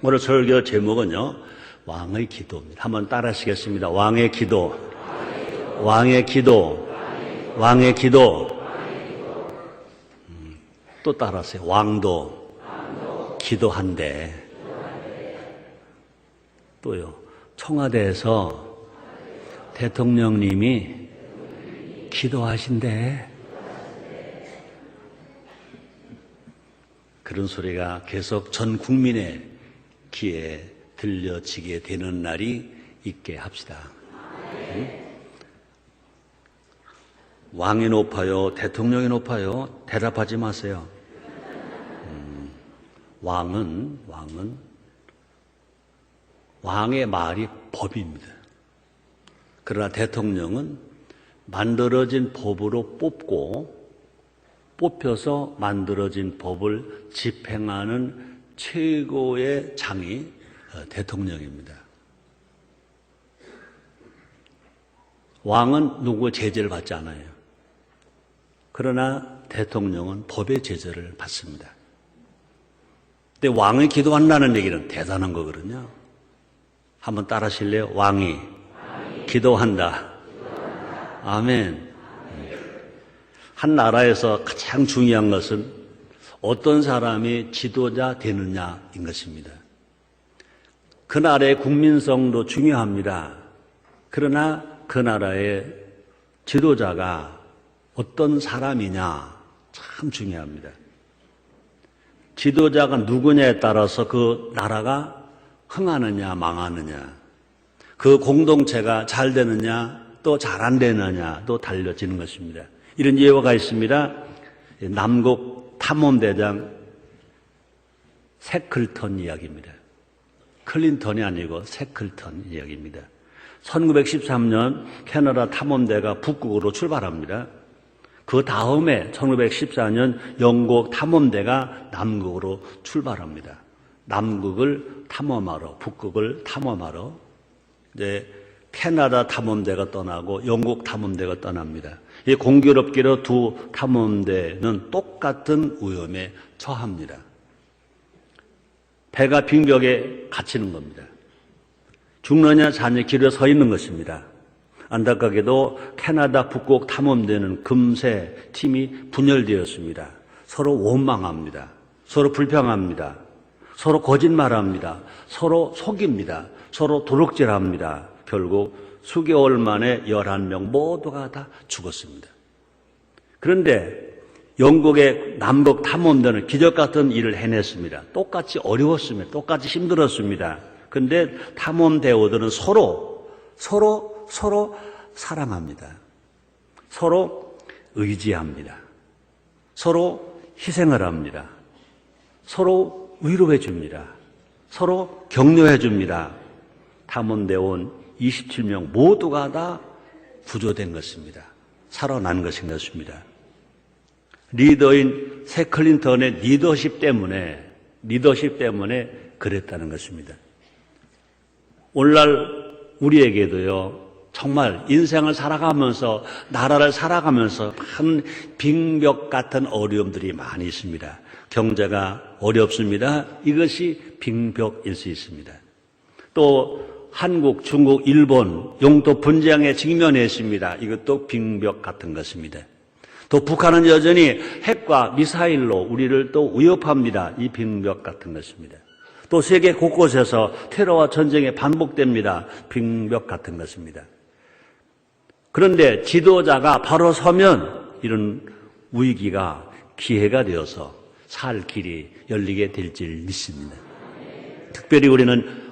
오늘 설교 제목은요, 왕의 기도입니다. 한번 따라 하시겠습니다. 왕의 기도, 왕의 기도, 왕의 기도. 또 따라하세요. 왕도 기도한대. 또요, 청와대에서 대통령님이 기도하신대. 그런 소리가 계속 전 국민의 귀에 들려지게 되는 날이 있게 합시다. 왕이 높아요? 대통령이 높아요? 대답하지 마세요. 왕의 말이 법입니다. 그러나 대통령은 만들어진 법으로 뽑혀서 만들어진 법을 집행하는 최고의 장이 대통령입니다. 왕은 누구의 제재를 받지 않아요. 그러나 대통령은 법의 제재를 받습니다. 근데 왕이 기도한다는 얘기는 대단한 거거든요. 한번 따라 하실래요? 왕이 기도한다. 아멘. 한 나라에서 가장 중요한 것은 어떤 사람이 지도자 되느냐인 것입니다. 그 나라의 국민성도 중요합니다. 그러나 그 나라의 지도자가 어떤 사람이냐 참 중요합니다. 지도자가 누구냐에 따라서 그 나라가 흥하느냐 망하느냐, 그 공동체가 잘 되느냐 또 잘 안 되느냐도 달려지는 것입니다. 이런 예화가 있습니다. 남국 탐험대장 세클턴 이야기입니다. 클린턴이 아니고 세클턴 이야기입니다. 1913년 캐나다 탐험대가 북극으로 출발합니다. 그 다음에 1914년 영국 탐험대가 남극으로 출발합니다. 남극을 탐험하러, 북극을 탐험하러 이제 캐나다 탐험대가 떠나고 영국 탐험대가 떠납니다. 이 공교롭게도 두 탐험대는 똑같은 위험에 처합니다. 배가 빙벽에 갇히는 겁니다. 죽느냐 사느냐 길에 서 있는 것입니다. 안타깝게도 캐나다 북극 탐험대는 금세 팀이 분열되었습니다. 서로 원망합니다. 서로 불평합니다. 서로 거짓말합니다. 서로 속입니다. 서로 도둑질합니다. 결국 수개월 만에 11명 모두가 다 죽었습니다. 그런데 영국의 남북 탐험대는 기적 같은 일을 해냈습니다. 똑같이 어려웠습니다. 똑같이 힘들었습니다. 그런데 탐험대원들은 서로 사랑합니다. 서로 의지합니다. 서로 희생을 합니다. 서로 위로해 줍니다. 서로 격려해 줍니다. 탐험대원 27명 모두가 다 구조된 것입니다. 살아난 것인 것입니다. 리더인 세클린턴의 리더십 때문에 그랬다는 것입니다. 오늘날 우리에게도요, 정말 인생을 살아가면서, 나라를 살아가면서 큰 빙벽 같은 어려움들이 많이 있습니다. 경제가 어렵습니다. 이것이 빙벽일 수 있습니다. 또 한국, 중국, 일본 영토 분쟁에 직면했습니다. 이것도 빙벽 같은 것입니다. 또 북한은 여전히 핵과 미사일로 우리를 또 위협합니다. 이 빙벽 같은 것입니다. 또 세계 곳곳에서 테러와 전쟁이 반복됩니다. 빙벽 같은 것입니다. 그런데 지도자가 바로 서면 이런 위기가 기회가 되어서 살 길이 열리게 될 줄 믿습니다. 특별히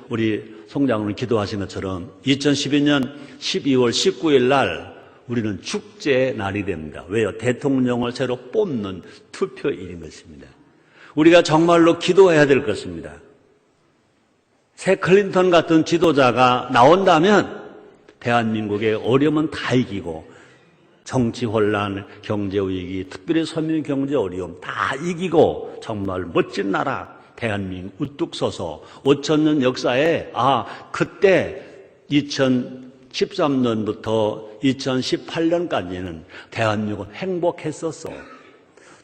우리 송장로는 기도하신 것처럼 2012년 12월 19일 날 우리는 축제의 날이 됩니다. 왜요? 대통령을 새로 뽑는 투표일인 것입니다. 우리가 정말로 기도해야 될 것입니다. 새 클린턴 같은 지도자가 나온다면 대한민국의 어려움은 다 이기고 정치 혼란, 경제 위기, 특별히 서민 경제 어려움 다 이기고 정말 멋진 나라 대한민국 우뚝 서서 5,000년 역사에 그때 2013년부터 2018년까지는 대한민국은 행복했었어.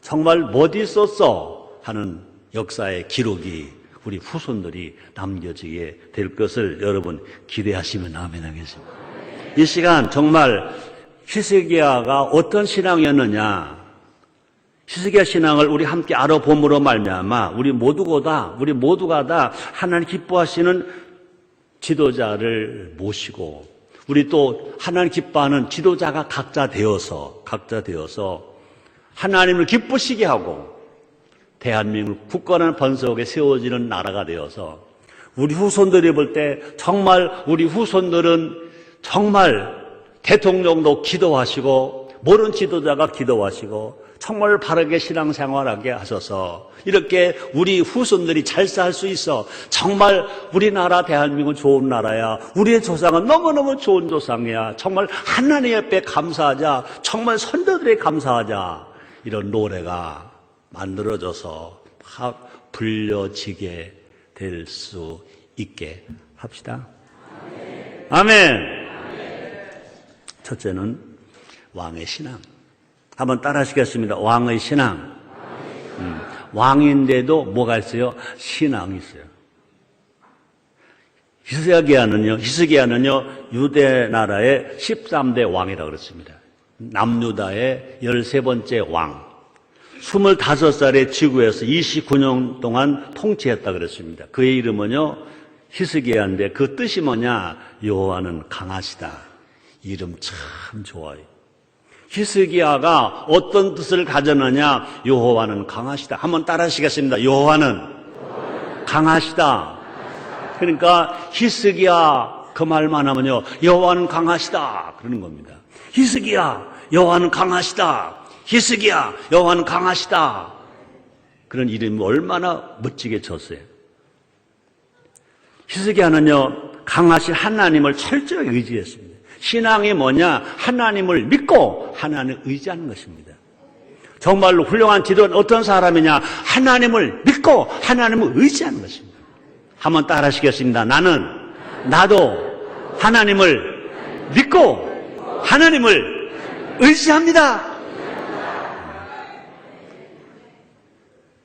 정말 멋있었어 하는 역사의 기록이 우리 후손들이 남겨지게 될 것을 여러분 기대하시면 아멘 하겠습니다. 이 시간 정말 히스기야가 어떤 신앙이었느냐, 히스기야 신앙을 우리 함께 알아봄으로 말미암아 우리 모두가 다 하나님 기뻐하시는 지도자를 모시고 우리 또 하나님 기뻐하는 지도자가 각자 되어서 하나님을 기쁘시게 하고 대한민국 굳건한 번석에 세워지는 나라가 되어서 우리 후손들이 볼 때 정말 우리 후손들은 정말 대통령도 기도하시고 모든 지도자가 기도하시고 정말 바르게 신앙생활하게 하셔서 이렇게 우리 후손들이 잘 살 수 있어. 정말 우리나라 대한민국은 좋은 나라야. 우리의 조상은 너무너무 좋은 조상이야. 정말 하나님 앞에 감사하자. 정말 선조들에 감사하자. 이런 노래가 만들어져서 막 불려지게 될 수 있게 합시다. 아멘. 첫째는 왕의 신앙. 한번 따라 하시겠습니다. 왕의 신앙. 왕인데도 뭐가 있어요? 신앙이 있어요. 히스기야는요, 유대 나라의 13대 왕이라고 그랬습니다. 남유다의 13번째 왕. 25살의 지구에서 29년 동안 통치했다 그랬습니다. 그의 이름은요, 히스기야인데 그 뜻이 뭐냐? 여호와는 강하시다. 이름 참 좋아요. 히스기야가 어떤 뜻을 가졌느냐? 여호와는 강하시다. 한번 따라 하시겠습니다. 여호와는 강하시다. 그러니까 히스기야 그 말만 하면요, 여호와는 강하시다 그러는 겁니다. 히스기야, 여호와는 강하시다. 히스기야, 여호와는 강하시다. 그런 이름이 얼마나 멋지게 졌어요. 히스기야는요, 강하신 하나님을 철저히 의지했습니다. 신앙이 뭐냐? 하나님을 믿고 하나님을 의지하는 것입니다. 정말로 훌륭한 지도는 어떤 사람이냐? 하나님을 믿고 하나님을 의지하는 것입니다. 한번 따라 하시겠습니다. 나도 하나님을 믿고 하나님을 의지합니다.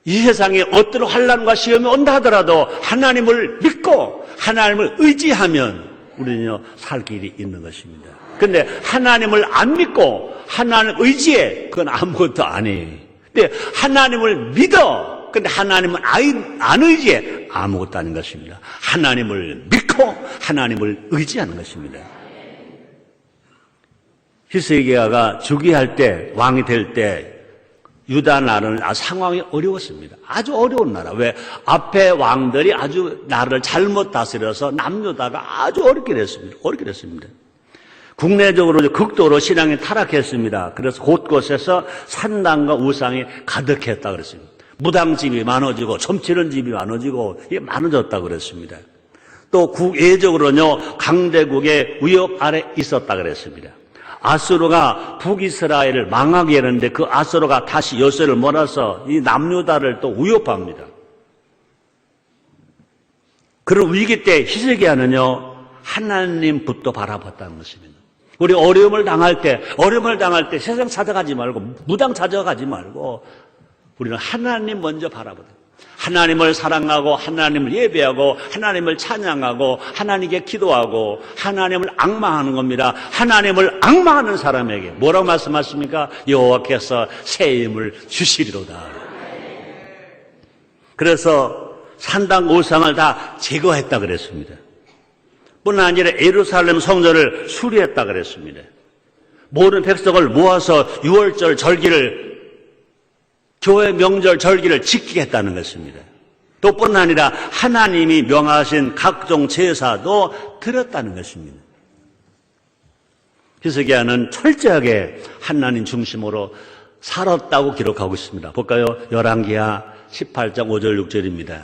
이 세상에 어떤 환난과 시험이 온다 하더라도 하나님을 믿고 하나님을 의지하면 우리는요, 살 길이 있는 것입니다. 근데 하나님을 안 믿고 하나님 의지해, 그건 아무것도 아니에요. 근데 하나님을 믿어, 근데 하나님은 안 의지해, 아무것도 아닌 것입니다. 하나님을 믿고 하나님을 의지하는 것입니다. 히스기야가 즉위할 때, 왕이 될 때 유다 나라는 상황이 어려웠습니다. 아주 어려운 나라. 왜? 앞에 왕들이 아주 나라를 잘못 다스려서 남유다가 아주 어렵게 됐습니다. 국내적으로 극도로 신앙이 타락했습니다. 그래서 곳곳에서 산당과 우상이 가득했다 그랬습니다. 무당집이 많아지고 점치는 집이 많아지고 이게 많아졌다 그랬습니다. 또 국외적으로는요, 강대국의 위협 아래 있었다 그랬습니다. 아수르가 북이스라엘을 망하게 했는데 그 아수르가 다시 여세를 몰아서 이 남유다를 또 위협합니다. 그런 위기 때 히스기야는요, 하나님부터 바라봤다는 것입니다. 우리 어려움을 당할 때 세상 찾아가지 말고 무당 찾아가지 말고 우리는 하나님 먼저 바라보자. 하나님을 사랑하고 하나님을 예배하고 하나님을 찬양하고 하나님께 기도하고 하나님을 앙망하는 겁니다. 하나님을 앙망하는 사람에게 뭐라고 말씀하십니까? 여호와께서 새 힘을 주시리로다. 그래서 산당 우상을 다 제거했다 그랬습니다. 뿐 아니라 예루살렘 성전을 수리했다 그랬습니다. 모든 백성을 모아서 6월절 절기를, 교회 명절 절기를 지키겠다는 것입니다. 또 뿐 아니라 하나님이 명하신 각종 제사도 드렸다는 것입니다. 히스기야는 철저하게 하나님 중심으로 살았다고 기록하고 있습니다. 볼까요? 열왕기하 18장 5절 6절입니다.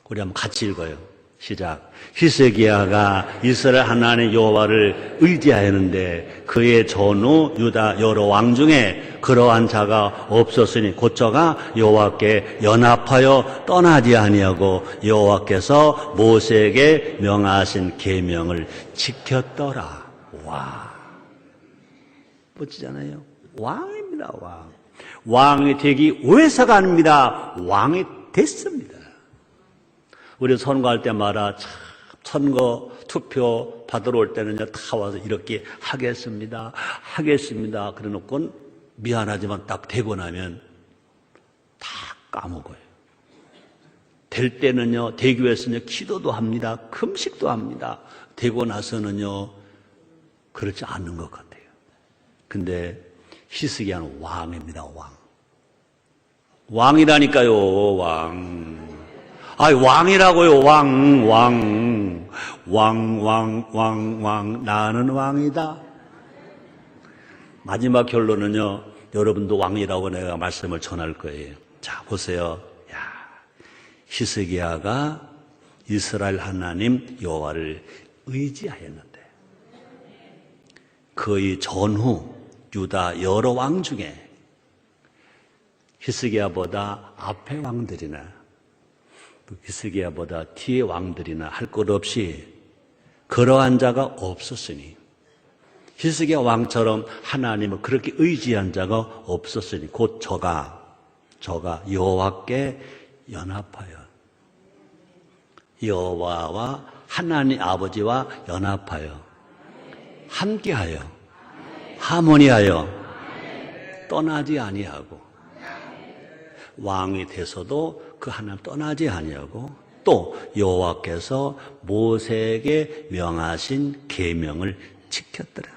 우리 한번 같이 읽어요. 시작. 히스기야가 이스라엘 하나님 여호와를 의지하였는데 그의 전후 유다 여러 왕 중에 그러한 자가 없었으니 고쳐가 여호와께 연합하여 떠나지 아니하고 여호와께서 모세에게 명하신 계명을 지켰더라. 와, 멋지잖아요. 왕입니다. 왕. 왕이 되기 위해서가 아닙니다. 왕이 됐습니다. 우리 선거할 때마다 참 선거 투표 받으러 올 때는요, 다 와서 이렇게 하겠습니다. 그래 놓고 미안하지만 딱 되고 나면 다 까먹어요. 될 때는요, 되기 위해서는요, 기도도 합니다. 금식도 합니다. 되고 나서는요, 그렇지 않는 것 같아요. 근데 히스기야는 왕입니다, 왕. 왕이라니까요, 왕. 왕이라고요, 왕. 나는 왕이다. 마지막 결론은요, 여러분도 왕이라고 내가 말씀을 전할 거예요. 자, 보세요. 히스기야가 이스라엘 하나님 여호와를 의지하였는데, 그의 전후 유다 여러 왕 중에 히스기야보다 앞에 왕들이나 히스기야보다 뒤에 왕들이나 할 것 없이 그러한 자가 없었으니, 히스기야 왕처럼 하나님을 그렇게 의지한 자가 없었으니 곧 저가 여호와께 연합하여, 여호와와 하나님 아버지와 연합하여, 함께하여, 하모니하여, 떠나지 아니하고, 왕이 돼서도 그 하나님 떠나지 아니하고, 또 여호와께서 모세에게 명하신 계명을 지켰더라.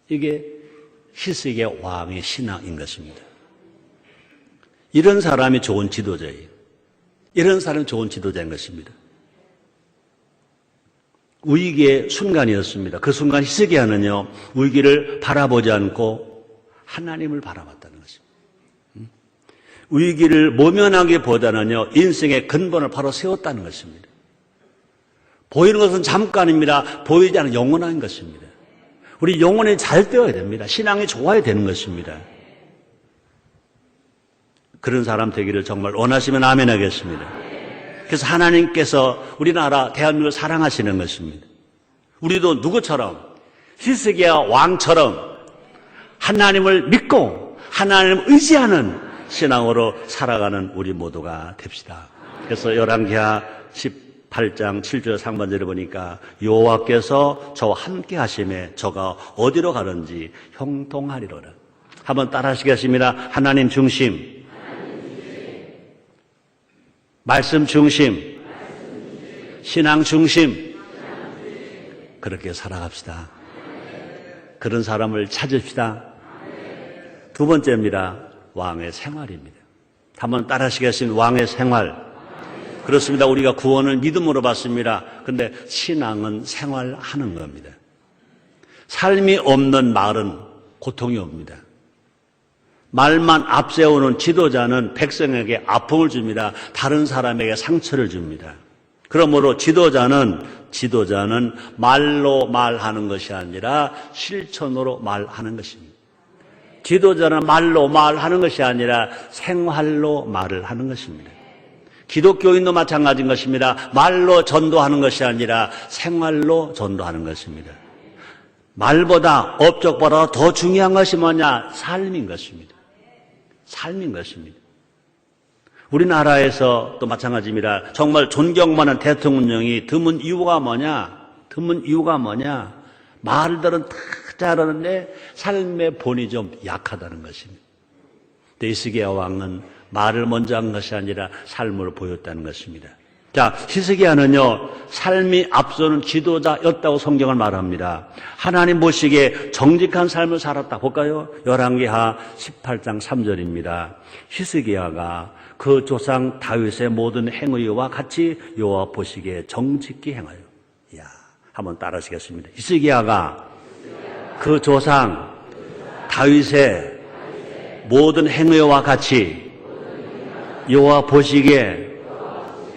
이게 히스기야 왕의 신앙인 것입니다. 이런 사람이 좋은 지도자예요. 이런 사람이 좋은 지도자인 것입니다. 위기의 순간이었습니다. 그 순간 히스기야는요, 위기를 바라보지 않고 하나님을 바라봤다는 것입니다. 위기를 모면하기보다는요, 인생의 근본을 바로 세웠다는 것입니다. 보이는 것은 잠깐입니다. 보이지 않는 영원한 것입니다. 우리 영혼이 잘 되어야 됩니다. 신앙이 좋아야 되는 것입니다. 그런 사람 되기를 정말 원하시면 아멘 하겠습니다. 그래서 하나님께서 우리나라 대한민국을 사랑하시는 것입니다. 우리도 누구처럼, 히스기야 왕처럼 하나님을 믿고 하나님을 의지하는 신앙으로 살아가는 우리 모두가 됩시다. 그래서 열왕기하 18장 7절 상반절에 보니까 여호와께서 저와 함께 하심에 저가 어디로 가는지 형통하리로라. 한번 따라 하시겠습니다. 하나님 중심, 말씀 중심, 신앙 중심, 그렇게 살아갑시다. 그런 사람을 찾읍시다. 두 번째입니다. 왕의 생활입니다. 한번 따라 하시겠습니다. 왕의 생활. 그렇습니다. 우리가 구원을 믿음으로 받습니다. 그런데 신앙은 생활하는 겁니다. 삶이 없는 말은 고통이 옵니다. 말만 앞세우는 지도자는 백성에게 아픔을 줍니다. 다른 사람에게 상처를 줍니다. 그러므로 지도자는 말로 말하는 것이 아니라 실천으로 말하는 것입니다. 지도자는 말로 말하는 것이 아니라 생활로 말을 하는 것입니다. 기독교인도 마찬가지인 것입니다. 말로 전도하는 것이 아니라 생활로 전도하는 것입니다. 말보다 업적보다 더 중요한 것이 뭐냐? 삶인 것입니다. 삶인 것입니다. 우리나라에서 또 마찬가지입니다. 정말 존경받는 대통령이 드문 이유가 뭐냐? 말들은 다 잘하는데 삶의 본이 좀 약하다는 것입니다. 히스기야 왕은 말을 먼저 한 것이 아니라 삶을 보였다는 것입니다. 자, 히스기야는요, 삶이 앞서는 지도자였다고 성경을 말합니다. 하나님 보시기에 정직한 삶을 살았다. 볼까요? 열왕기하 18장 3절입니다. 히스기야가 그 조상 다윗의 모든 행위와 같이 여호와 보시기에 정직히 행하여. 이야, 한번 따라하시겠습니다. 히스기야가 그 조상 다윗의 모든 행위와 같이 여호와 보시기에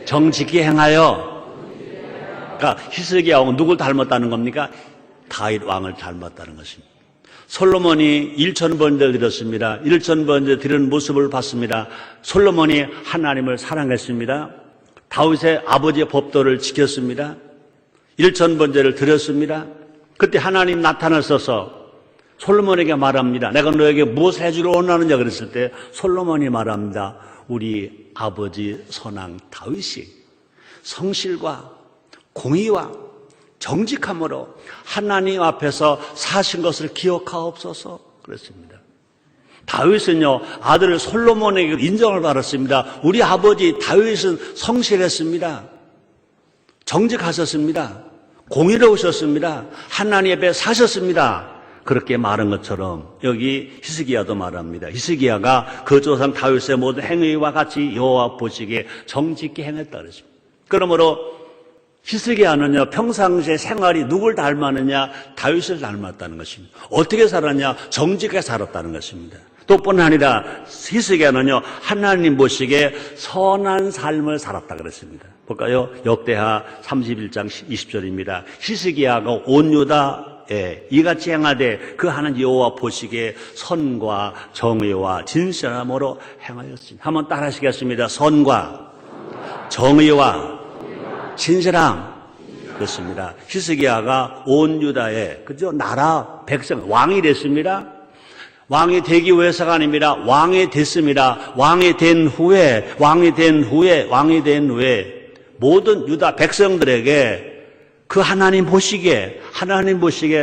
정직히 행하여. 그러니까 히스기야 왕은 누굴 닮았다는 겁니까? 다윗 왕을 닮았다는 것입니다. 솔로몬이 1,000번째 드렸습니다. 1,000번째 드리는 모습을 봤습니다. 솔로몬이 하나님을 사랑했습니다. 다윗의 아버지의 법도를 지켰습니다. 1,000번째를 드렸습니다. 그때 하나님 나타나셔서 솔로몬에게 말합니다. 내가 너에게 무엇을 해주기를 원하느냐 그랬을 때 솔로몬이 말합니다. 우리 아버지 선왕 다윗이 성실과 공의와 정직함으로 하나님 앞에서 사신 것을 기억하옵소서 그랬습니다. 다윗은요, 아들 솔로몬에게 인정을 받았습니다. 우리 아버지 다윗은 성실했습니다. 정직하셨습니다. 공의로우셨습니다. 하나님 앞에 사셨습니다. 그렇게 말한 것처럼 여기 히스기야도 말합니다. 히스기야가 그 조상 다윗의 모든 행위와 같이 여호와 보시기에 정직히 행했다 그랬습니다. 그러므로 히스기야는요, 평상시에 생활이 누굴 닮았느냐? 다윗을 닮았다는 것입니다. 어떻게 살았냐? 정직하게 살았다는 것입니다. 또 뿐 아니라 히스기야는요, 하나님 보시기에 선한 삶을 살았다 그랬습니다. 볼까요? 역대하 31장 20절입니다. 히스기야가 온 유다에 이같이 행하되 그 하나님 여호와 보시기에 선과 정의와 진실함으로 행하였습니다. 한번 따라 하시겠습니다. 선과 정의와 진실함. 그렇습니다. 히스기야가 온 유다에, 그죠? 나라, 백성, 왕이 됐습니다. 왕이 되기 위해서가 아닙니다. 왕이 됐습니다. 왕이 된 후에 모든 유다 백성들에게 그 하나님 보시기에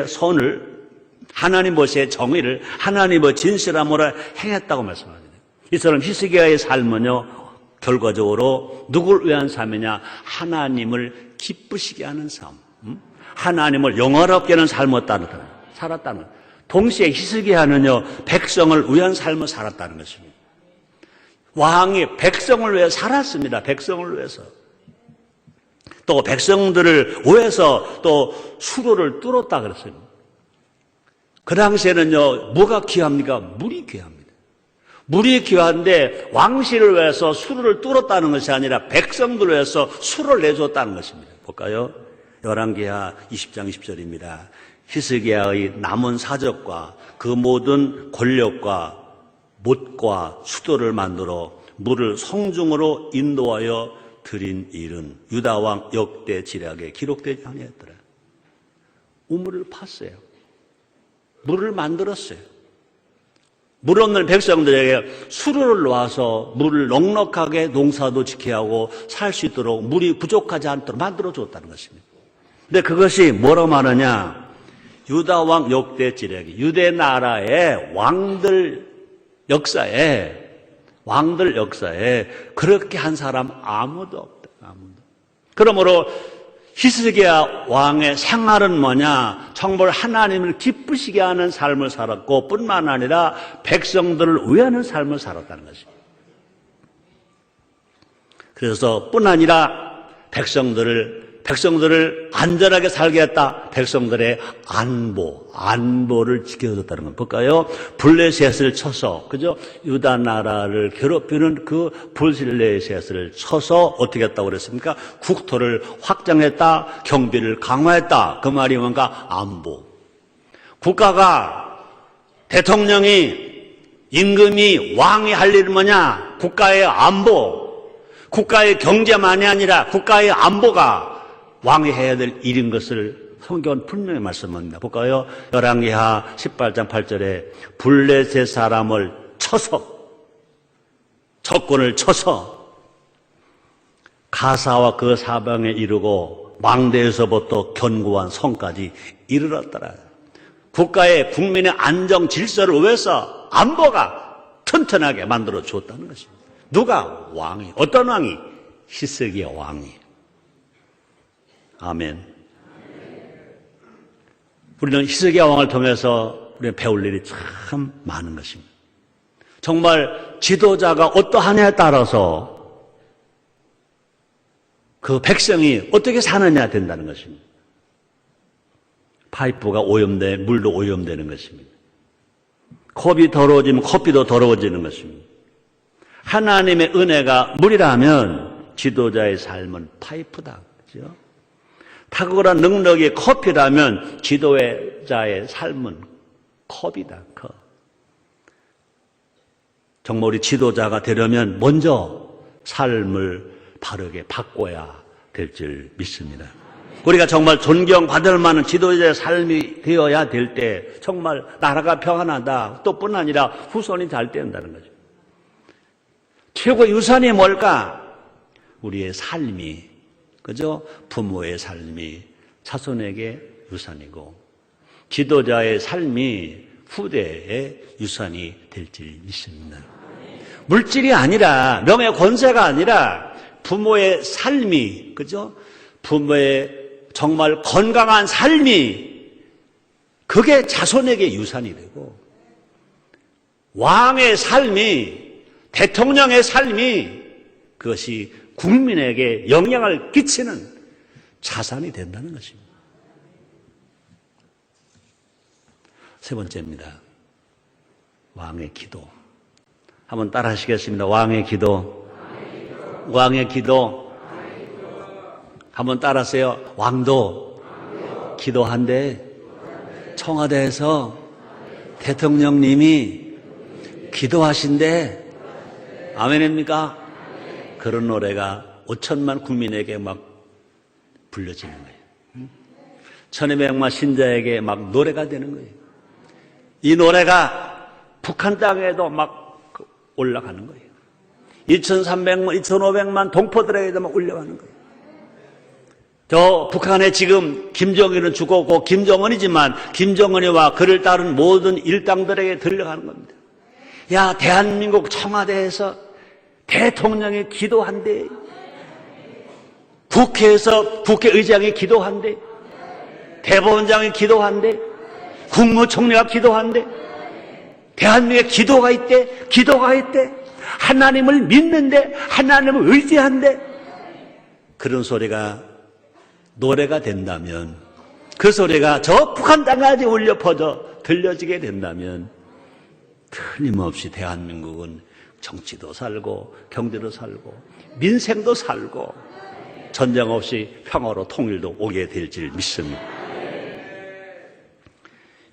선을, 하나님 보시기에 정의를, 하나님의 진실함으로 행했다고 말씀합니다. 이처럼 히스기야의 삶은요, 결과적으로 누굴 위한 삶이냐? 하나님을 기쁘시게 하는 삶, 하나님을 영화롭게 하는 삶을 살았다는. 동시에 히스기야는요, 백성을 위한 삶을 살았다는 것입니다. 왕이 백성을 위해 살았습니다. 백성을 위해서. 또 백성들을 위해서 또 수로를 뚫었다 그랬어요. 그 당시에는요, 뭐가 귀합니까? 물이 귀합니다. 물이 귀한데 왕실을 위해서 수로를 뚫었다는 것이 아니라 백성들을 위해서 수로를 내줬다는 것입니다. 볼까요? 열왕기하 20장 20절입니다. 히스기야의 남은 사적과 그 모든 권력과 못과 수도를 만들어 물을 성중으로 인도하여 드린 일은 유다왕 역대 지략에 기록되지 아니했더라. 우물을 팠어요. 물을 만들었어요. 물 없는 백성들에게 수로를 놓아서 물을 넉넉하게 농사도 지켜야 하고 살 수 있도록 물이 부족하지 않도록 만들어줬다는 것입니다. 근데 그것이 뭐라고 말하냐? 유다왕 역대 지략이, 유대 나라의 왕들 역사에 그렇게 한 사람 아무도 없다. 아무도. 그러므로 히스기야 왕의 생활은 뭐냐? 정말 하나님을 기쁘시게 하는 삶을 살았고 뿐만 아니라 백성들을 위하는 삶을 살았다는 것입니다. 그래서 뿐 아니라 백성들을 안전하게 살게 했다. 백성들의 안보를 지켜줬다는 건 볼까요? 블레셋을 쳐서, 그죠? 유다 나라를 괴롭히는 그 블레셋을 쳐서 어떻게 했다고 그랬습니까? 국토를 확장했다. 경비를 강화했다. 그 말이 뭔가? 안보. 국가가, 대통령이, 임금이, 왕이 할 일은 뭐냐? 국가의 안보. 국가의 경제만이 아니라 국가의 안보가 왕이 해야 될 일인 것을 성경은 분명히 말씀합니다. 볼까요? 열왕기하 18장 8절에 블레셋 사람을 쳐서, 적군을 쳐서 가사와 그 사방에 이르고 망대에서부터 견고한 성까지 이르렀더라. 국가의 국민의 안정 질서를 위해서 안보가 튼튼하게 만들어 주었다는 것입니다. 누가? 왕이. 어떤 왕이? 히스기야 왕이. 아멘. 우리는 히스기야 왕을 통해서 우리가 배울 일이 참 많은 것입니다. 정말 지도자가 어떠하냐에 따라서 그 백성이 어떻게 사느냐 된다는 것입니다. 파이프가 오염돼 물도 오염되는 것입니다. 컵이 더러워지면 커피도 더러워지는 것입니다. 하나님의 은혜가 물이라면 지도자의 삶은 파이프다. 그렇죠? 탁월한 능력이 커피라면 지도자의 삶은 컵이다. 컵. 정말 우리 지도자가 되려면 먼저 삶을 바르게 바꿔야 될 줄 믿습니다. 우리가 정말 존경받을 만한 지도자의 삶이 되어야 될 때 정말 나라가 평안하다. 또 뿐 아니라 후손이 잘 된다는 거죠. 최고의 유산이 뭘까? 우리의 삶이, 그죠? 부모의 삶이 자손에게 유산이고, 지도자의 삶이 후대의 유산이 될지 믿습니다. 물질이 아니라, 명예 권세가 아니라 부모의 삶이, 그죠? 부모의 정말 건강한 삶이, 그게 자손에게 유산이 되고, 왕의 삶이, 대통령의 삶이, 그것이 국민에게 영향을 끼치는 자산이 된다는 것입니다. 세 번째입니다. 왕의 기도. 한번 따라 하시겠습니다. 왕의 기도. 왕의 기도. 한번 따라하세요. 왕도 기도한대. 청와대에서 대통령님이 기도하신대. 아멘입니까? 그런 노래가 5천만 국민에게 막 불려지는 거예요. 1200만 신자에게 막 노래가 되는 거예요. 이 노래가 북한 땅에도 막 올라가는 거예요. 2300만, 2500만 동포들에게도 막 올라가는 거예요. 저 북한에 지금 김정일은 죽었고 김정은이지만 김정은이와 그를 따른 모든 일당들에게 들려가는 겁니다. 야, 대한민국 청와대에서 대통령이 기도한대. 국회에서 국회의장이 기도한대. 대법원장이 기도한대. 국무총리가 기도한대. 대한민국에 기도가 있대. 기도가 있대. 하나님을 믿는데, 하나님을 의지한대. 그런 소리가 노래가 된다면, 그 소리가 저 북한 땅까지 울려 퍼져 들려지게 된다면 틀림없이 대한민국은 정치도 살고 경제도 살고 민생도 살고 전쟁 없이 평화로 통일도 오게 될 줄 믿습니다.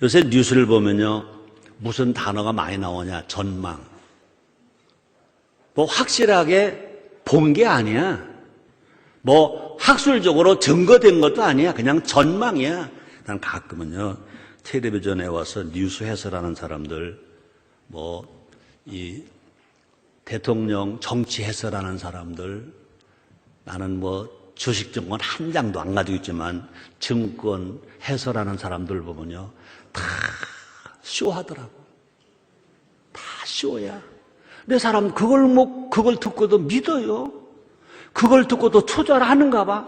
요새 뉴스를 보면요, 무슨 단어가 많이 나오냐? 전망. 뭐 확실하게 본 게 아니야. 뭐 학술적으로 증거된 것도 아니야. 그냥 전망이야. 난 가끔은요, 텔레비전에 와서 뉴스 해설하는 사람들, 뭐 이 대통령 정치 해설하는 사람들, 나는 뭐 주식 증권 한 장도 안 가지고 있지만 증권 해설하는 사람들 보면요, 다 쇼하더라고. 다 쇼야. 근데 사람 그걸 듣고도 믿어요. 그걸 듣고도 투자를 하는가 봐.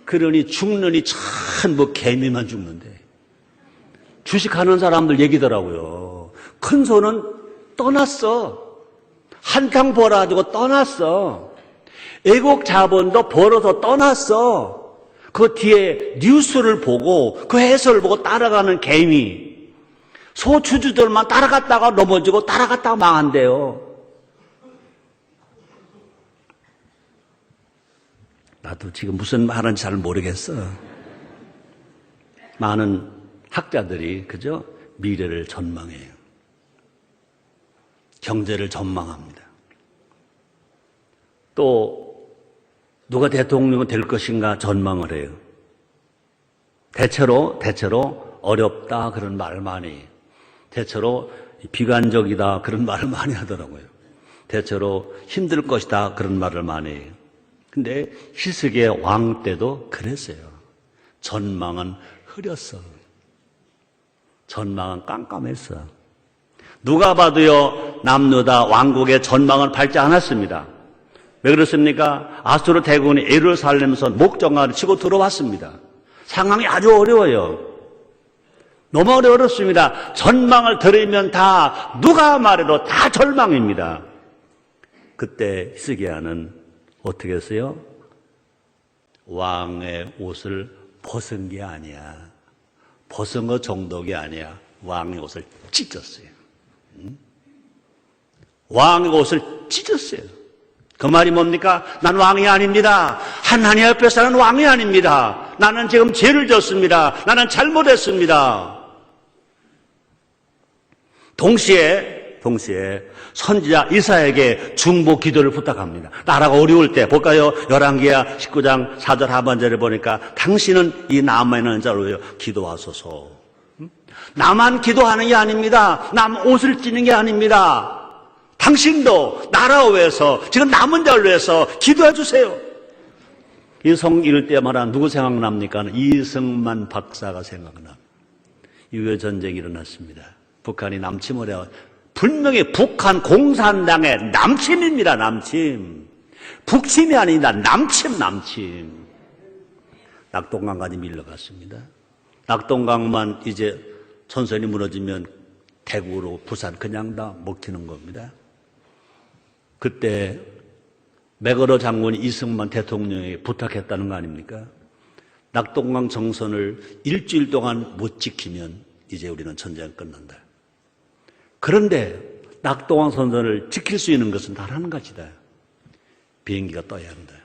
그러니 죽느니 참 뭐 개미만 죽는데. 주식하는 사람들 얘기더라고요. 큰 손은 떠났어. 한탕 벌어가지고 떠났어. 애국 자본도 벌어서 떠났어. 그 뒤에 뉴스를 보고 그 해설을 보고 따라가는 개미. 소추주들만 따라갔다가 넘어지고 따라갔다가 망한대요. 나도 지금 무슨 말인지 잘 모르겠어. 많은 학자들이, 그죠? 미래를 전망해요. 경제를 전망합니다. 또 누가 대통령이 될 것인가 전망을 해요. 대체로 어렵다 그런 말 많이 해요. 대체로 비관적이다 그런 말을 많이 하더라고요. 대체로 힘들 것이다 그런 말을 많이 해요. 근데 희석의 왕 때도 그랬어요. 전망은 흐렸어. 전망은 깜깜했어. 누가 봐도요, 남유다 왕국의 전망은 밝지 않았습니다. 왜 그렇습니까? 아수르 대군이 예루살렘에서 목전가를 치고 들어왔습니다. 상황이 아주 어려워요. 너무 어렵습니다. 전망을 들으면 다 누가 말해도 다 절망입니다. 그때 히스기야는 어떻게 했어요? 왕의 옷을 벗은 게 아니야. 벗은 것 정도가 아니야. 왕의 옷을 찢었어요. 왕의 옷을 찢었어요. 그 말이 뭡니까? 난 왕이 아닙니다. 하나님 앞에서는 왕이 아닙니다. 나는 지금 죄를 졌습니다. 나는 잘못했습니다. 동시에 선지자 이사야에게 중보 기도를 부탁합니다. 나라가 어려울 때 볼까요? 열왕기하 19장 4절 하반절에 보니까 당신은 이 남아 있는 자를 위하여 기도하소서. 나만 기도하는 게 아닙니다. 남 옷을 찢는 게 아닙니다. 당신도 나라 위해서, 지금 남은 자를 위해서 기도해 주세요. 이 성 읽을 때마다 누구 생각납니까? 이승만 박사가 생각나. 이후에 전쟁이 일어났습니다. 북한이 남침을 해요. 분명히 북한 공산당의 남침입니다. 남침. 북침이 아니다. 남침. 낙동강까지 밀려갔습니다. 낙동강만 이제 전선이 무너지면 대구로 부산 그냥 다 먹히는 겁니다. 그때 맥어러 장군이 이승만 대통령에게 부탁했다는 거 아닙니까? 낙동강 정선을 일주일 동안 못 지키면 이제 우리는 전쟁 끝난다. 그런데 낙동강 선선을 지킬 수 있는 것은 단 한 가지다. 비행기가 떠야 한다.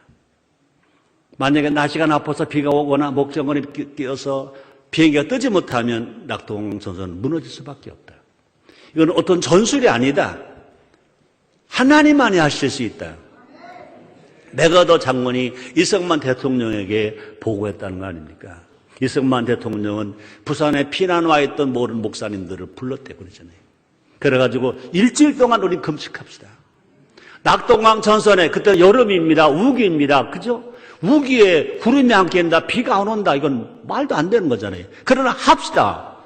만약에 날씨가 나빠서 비가 오거나 목정원이 끼어서 비행기가 뜨지 못하면 낙동강 선선은 무너질 수밖에 없다. 이건 어떤 전술이 아니다. 하나님만이 하실 수 있다. 맥어더 장군이 이승만 대통령에게 보고했다는 거 아닙니까? 이승만 대통령은 부산에 피난 와 있던 모든 목사님들을 불렀대 그러잖아요. 그래가지고 일주일 동안 우리 금식합시다. 낙동강 전선에 그때 여름입니다. 우기입니다. 그죠? 우기에 구름이 안 낀다. 비가 안 온다. 이건 말도 안 되는 거잖아요. 그러나 합시다.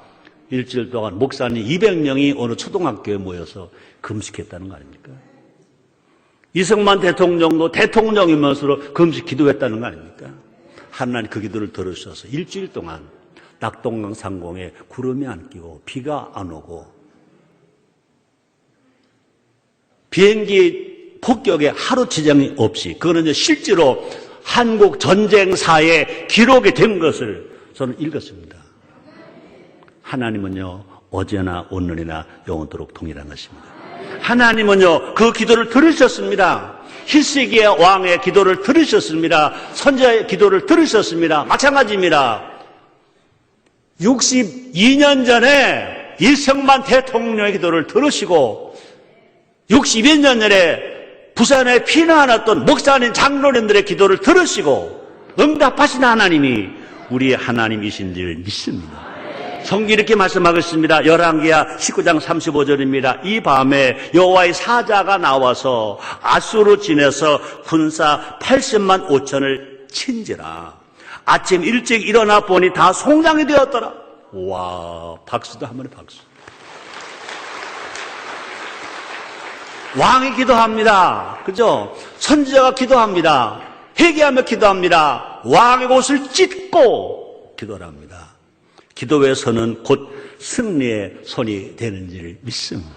일주일 동안 목사님 200명이 어느 초등학교에 모여서 금식했다는 거 아닙니까? 이승만 대통령도 대통령이면서 금식 기도했다는 거 아닙니까? 하나님 그 기도를 들으셔서 일주일 동안 낙동강 상공에 구름이 안 끼고 비가 안 오고 비행기 폭격에 하루 지장이 없이, 그거는 이제 실제로 한국 전쟁사에 기록이 된 것을 저는 읽었습니다. 하나님은요, 어제나 오늘이나 영원토록 동일한 것입니다. 하나님은요, 그 기도를 들으셨습니다. 히스기야 왕의 기도를 들으셨습니다. 선지자의 기도를 들으셨습니다. 마찬가지입니다. 62년 전에 이승만 대통령의 기도를 들으시고 60여 년 전에 부산에 피난왔던 목사님 장로님들의 기도를 들으시고 응답하신 하나님이 우리의 하나님이신 줄 믿습니다. 성경이 이렇게 말씀하겠습니다. 열왕기하 19장 35절입니다. 이 밤에 여호와의 사자가 나와서 아수르 진에서 군사 80만 5천을 친지라. 아침 일찍 일어나 보니 다 송장이 되었더라. 와, 박수도 한 번에 박수. 왕이 기도합니다. 그죠? 선지자가 기도합니다. 회개하며 기도합니다. 왕의 옷을 찢고 기도를 합니다. 기도의 손은 곧 승리의 손이 되는 줄 믿습니다.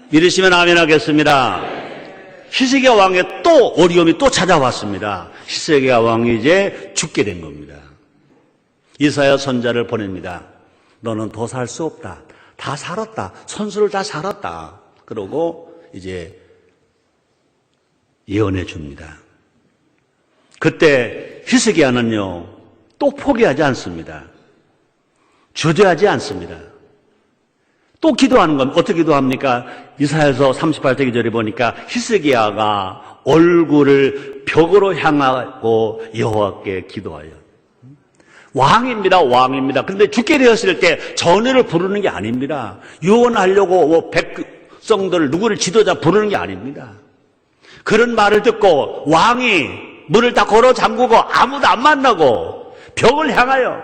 믿으시면 아멘 하겠습니다. 히스기야 왕의 또 어려움이 또 찾아왔습니다. 히스기야 왕이 이제 죽게 된 겁니다. 이사야 선지자를 보냅니다. 너는 더 살 수 없다. 다 살았다. 선수를 다 살았다. 그러고 이제 예언해 줍니다. 그때 히스기야는요, 또 포기하지 않습니다. 주저하지 않습니다. 또 기도하는 건 어떻게 기도합니까? 이사야서 38절 2절에 보니까 히스기야가 얼굴을 벽으로 향하고 여호와께 기도하여. 왕입니다. 왕입니다. 그런데 죽게 되었을 때 전의를 부르는 게 아닙니다. 유언하려고 백성들 누구를 지도자 부르는 게 아닙니다. 그런 말을 듣고 왕이 문을 다 걸어 잠그고 아무도 안 만나고 벽을 향하여,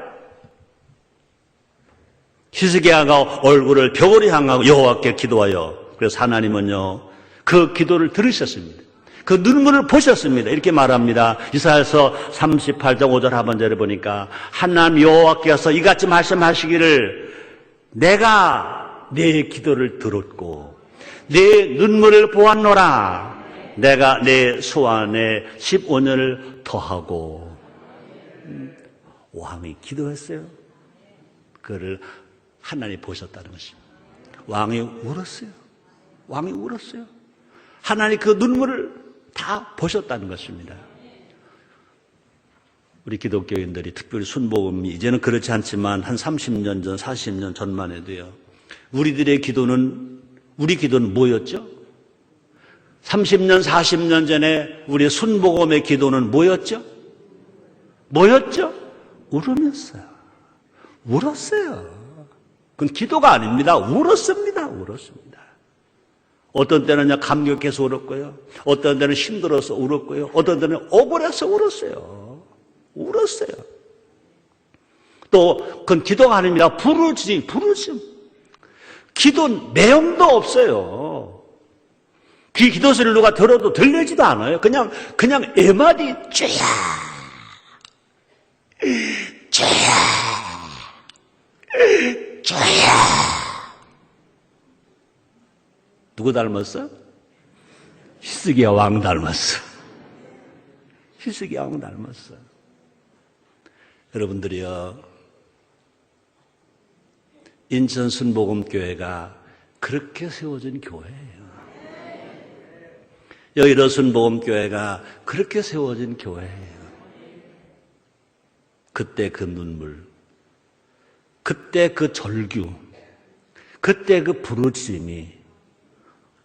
히스기야가 얼굴을 벽으로 향하고 여호와께 기도하여, 그래서 하나님은요 그 기도를 들으셨습니다. 그 눈물을 보셨습니다. 이렇게 말합니다. 이사야서 38장 5절 하반절에 보니까 하나님 여호와께서 이같이 말씀하시기를 내가 내 기도를 들었고 내 눈물을 보았노라. 내가 내 소원에 15년을 더하고. 왕이 기도했어요. 그를 하나님이 보셨다는 것입니다. 왕이 울었어요. 왕이 울었어요. 하나님 그 눈물을 다 보셨다는 것입니다. 우리 기독교인들이 특별히 순복음이 이제는 그렇지 않지만 한 30년 전, 40년 전만 해도요, 우리 기도는 뭐였죠? 30년, 40년 전에 우리의 순복음의 기도는 뭐였죠? 울으면서요. 울었어요. 그건 기도가 아닙니다. 울었습니다. 어떤 때는 감격해서 울었고요. 어떤 때는 힘들어서 울었고요. 어떤 때는 억울해서 울었어요. 울었어요. 또 그건 기도가 아닙니다. 부르짖음. 기도 내용도 없어요. 그 기도 소리를 누가 들어도 들리지도 않아요. 그냥 애마디 쥐야. 누구 닮았어? 히스기야 왕 닮았어. 히스기야 왕 닮았어. 여러분들이요, 인천 순복음교회가 그렇게 세워진 교회예요. 여의도 순복음교회가 그렇게 세워진 교회예요. 그때 그 눈물, 그때 그 절규, 그때 그 부르짖음이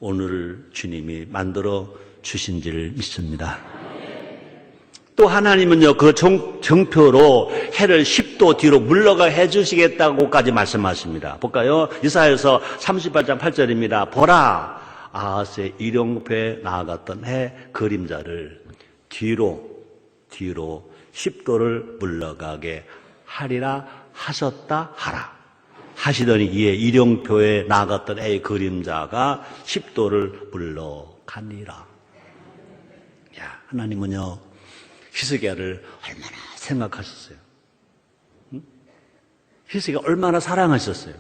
오늘 주님이 만들어 주신 줄 믿습니다. 또 하나님은요, 그 정표로 해를 10도 뒤로 물러가 해주시겠다고까지 말씀하십니다. 볼까요? 이사야서 38장 8절입니다. 보라, 아하스의 일용표에 나아갔던 해 그림자를 뒤로 10도를 물러가게 하리라 하셨다 하라. 하시더니 이에 일용표에 나아갔던 해의 그림자가 10도를 물러가니라. 야, 하나님은요, 히스기야를 얼마나 생각하셨어요? 히스기야 얼마나 사랑하셨어요?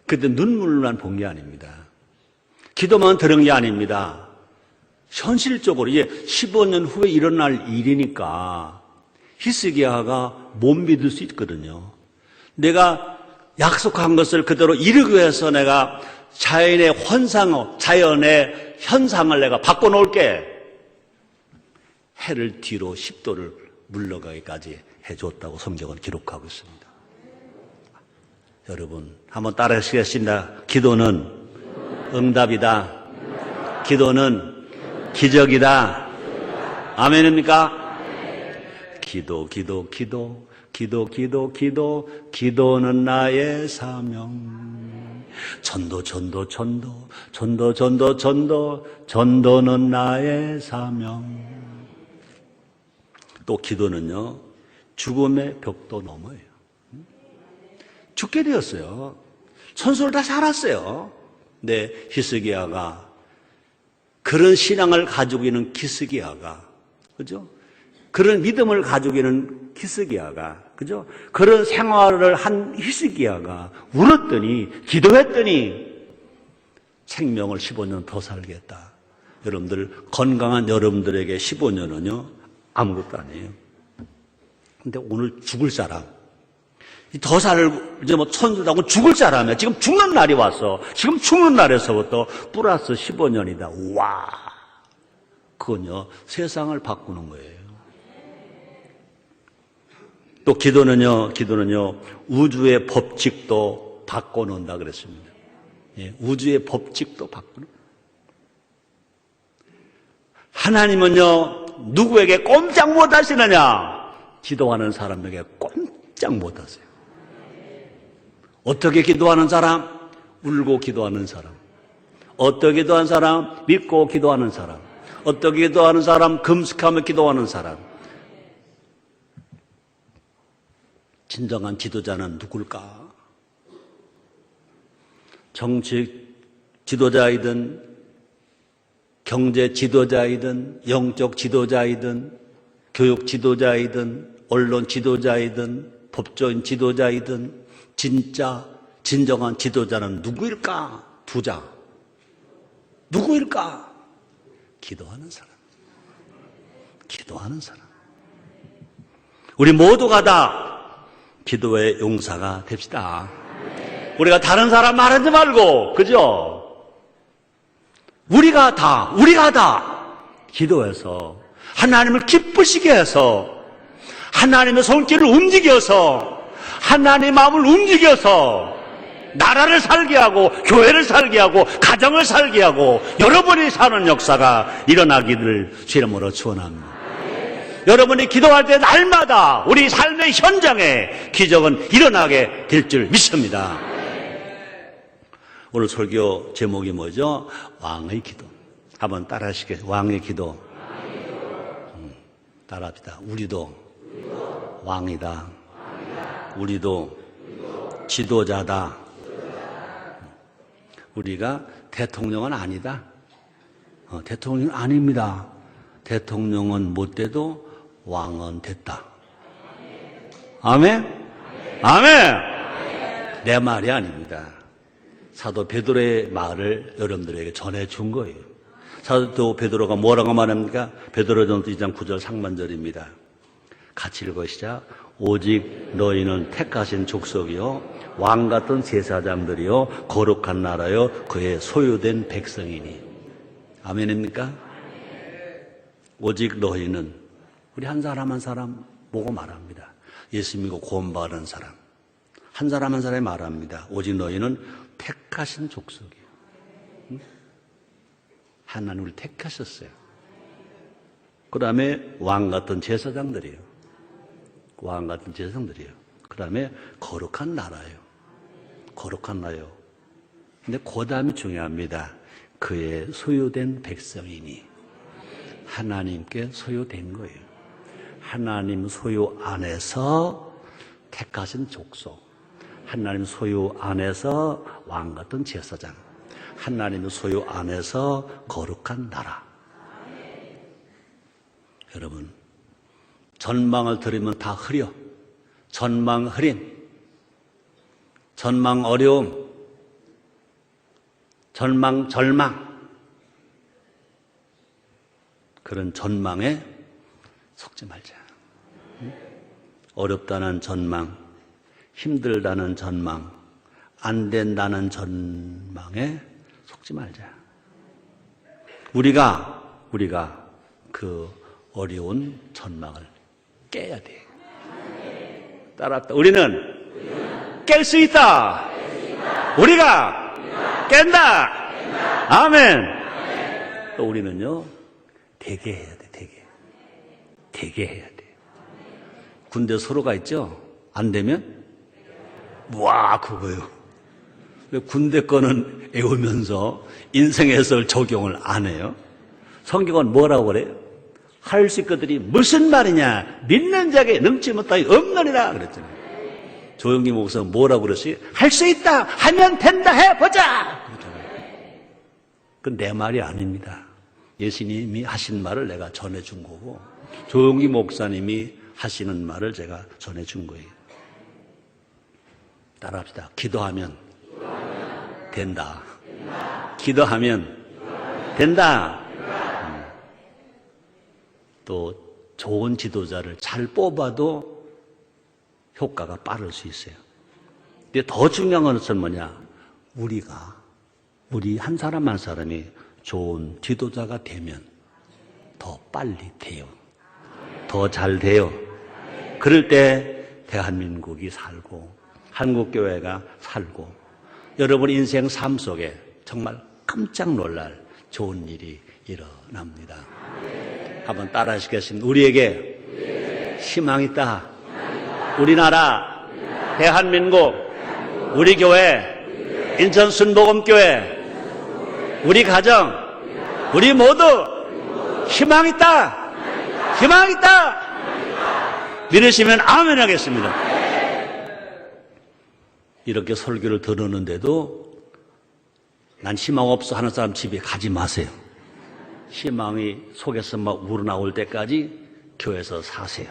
그때 눈물만 본 게 아닙니다. 기도만 들은 게 아닙니다. 현실적으로 이제 15년 후에 일어날 일이니까 히스기야가 못 믿을 수 있거든요. 내가 약속한 것을 그대로 이루기 위해서 내가 자연의 현상을 내가 바꿔놓을게. 해를 뒤로 10도를 물러가기까지 해줬다고 성경은 기록하고 있습니다. 여러분, 한번 따라 하시겠습니다. 기도는 응답이다. 기도는 기적이다. 아멘입니까? 기도는 나의 사명. 전도는 나의 사명. 또 기도는요, 죽음의 벽도 넘어요. 죽게 되었어요. 천수를 다 살았어요. 근데 히스기야가, 그런 신앙을 가지고 있는 히스기야가, 그죠? 그런 믿음을 가지고 있는 히스기야가, 그죠? 그런 생활을 한 히스기야가 울었더니, 기도했더니 생명을 15년 더 살겠다. 여러분들, 건강한 여러분들에게 15년은요, 아무것도 아니에요. 근데 오늘 죽을 사람, 더 이제 천수라고 죽을 사람이야. 지금 죽는 날이 왔어. 지금 죽는 날에서부터 플러스 15년이다. 와, 그건요, 세상을 바꾸는 거예요. 또 기도는요, 우주의 법칙도 바꿔놓는다 그랬습니다. 예, 우주의 법칙도 바꾸는. 하나님은요, 누구에게 꼼짝 못 하시느냐? 기도하는 사람에게 꼼짝 못 하세요. 어떻게 기도하는 사람? 울고 기도하는 사람. 어떻게 기도하는 사람? 믿고 기도하는 사람. 어떻게 기도하는 사람? 금식하며 기도하는 사람. 진정한 지도자는 누굴까? 정치 지도자이든 경제 지도자이든 영적 지도자이든 교육 지도자이든 언론 지도자이든 법조인 지도자이든 진정한 지도자는 누구일까? 두자. 누구일까? 기도하는 사람. 우리 모두가 다 기도의 용사가 됩시다. 우리가 다른 사람 말하지 말고, 그죠? 우리가 다 기도해서 하나님을 기쁘시게 해서 하나님의 손길을 움직여서 하나님의 마음을 움직여서 나라를 살게 하고 교회를 살게 하고 가정을 살게 하고 여러분이 사는 역사가 일어나기를 주님으로 축원합니다. 여러분이 기도할 때 날마다 우리 삶의 현장에 기적은 일어나게 될 줄 믿습니다. 오늘 설교 제목이 뭐죠? 왕의 기도. 한번 따라 하시겠어요? 왕의 기도. 따라합시다. 우리도 왕이다. 우리도 지도자다. 우리가 대통령은 아니다. 대통령은 아닙니다. 대통령은 못 돼도 왕은 됐다. 아멘? 아멘! 내 말이 아닙니다. 사도 베드로의 말을 여러분들에게 전해준 거예요. 사도 베드로가 뭐라고 말합니까? 베드로전서 2장 9절 상반절입니다. 같이 읽으시자. 오직 너희는 택하신 족속이요 왕 같은 제사장들이요 거룩한 나라요 그의 소유된 백성이니. 아멘입니까? 오직 너희는, 우리 한 사람 한 사람 보고 말합니다. 예수 믿고 구원받은 사람 한 사람 한 사람이 말합니다. 오직 너희는 택하신 족속이요. 하나님 우리 택하셨어요. 그 다음에 왕 같은 제사장들이에요. 왕 같은 제사장들이에요. 그 다음에 거룩한 나라예요. 거룩한 나라요. 근데 그 다음이 중요합니다. 그의 소유된 백성이니. 하나님께 소유된 거예요. 하나님 소유 안에서 택하신 족속, 하나님 소유 안에서 왕 같은 제사장, 하나님 소유 안에서 거룩한 나라. 여러분, 전망을 들으면 다 흐려. 전망 흐림, 전망 어려움, 전망 절망. 그런 전망에 속지 말자. 어렵다는 전망, 힘들다는 전망, 안 된다는 전망에 속지 말자. 우리가 그 어려운 전망을 깨야 돼. 따라합시다. 우리는 깰 수 있다. 우리가 깬다. 아멘. 또 우리는요, 되게 해야 돼, 되게. 되게 해야 돼. 군대 서로가 있죠? 안 되면? 와, 그거요. 왜 군대 거는 애우면서 인생 해설 적용을 안 해요? 성경은 뭐라고 그래요? 할 수 있거든이 무슨 말이냐? 믿는 자에게 넘지 못하기 없느니라 그랬잖아요. 조영기 목사 뭐라고 그랬어요? 할 수 있다! 하면 된다! 해보자! 그랬잖아요. 그건 내 말이 아닙니다. 예수님이 하신 말을 내가 전해준 거고, 조영기 목사님이 하시는 말을 제가 전해준 거예요. 따라합시다. 기도하면 된다. 기도하면 된다. 또 좋은 지도자를 잘 뽑아도 효과가 빠를 수 있어요. 근데 더 중요한 것은 뭐냐? 우리 한 사람 한 사람이 좋은 지도자가 되면 더 빨리 돼요. 더 잘 돼요. 그럴 때 대한민국이 살고 한국교회가 살고 여러분 인생 삶 속에 정말 깜짝 놀랄 좋은 일이 일어납니다. 한번 따라 하시겠습니다. 우리에게 희망이 있다. 우리나라, 대한민국, 우리 교회, 인천 순복음교회, 우리 가정, 우리 모두 희망이 있다. 희망이 있다. 믿으시면 아멘 하겠습니다. 이렇게 설교를 들었는데도 난 희망 없어 하는 사람 집에 가지 마세요. 희망이 속에서 막 우러나올 때까지 교회에서 사세요.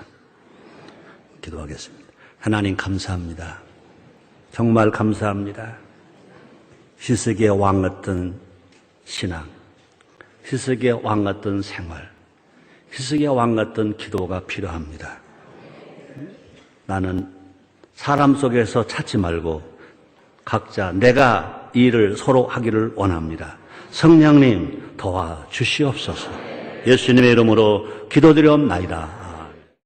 기도하겠습니다. 하나님 감사합니다. 정말 감사합니다. 희석의 왕 같은 신앙, 희석의 왕 같은 생활, 희석의 왕 같은 기도가 필요합니다. 나는 사람 속에서 찾지 말고 각자 내가 이 일을 서로 하기를 원합니다. 성령님 도와주시옵소서. 예수님의 이름으로 기도드리옵나이다.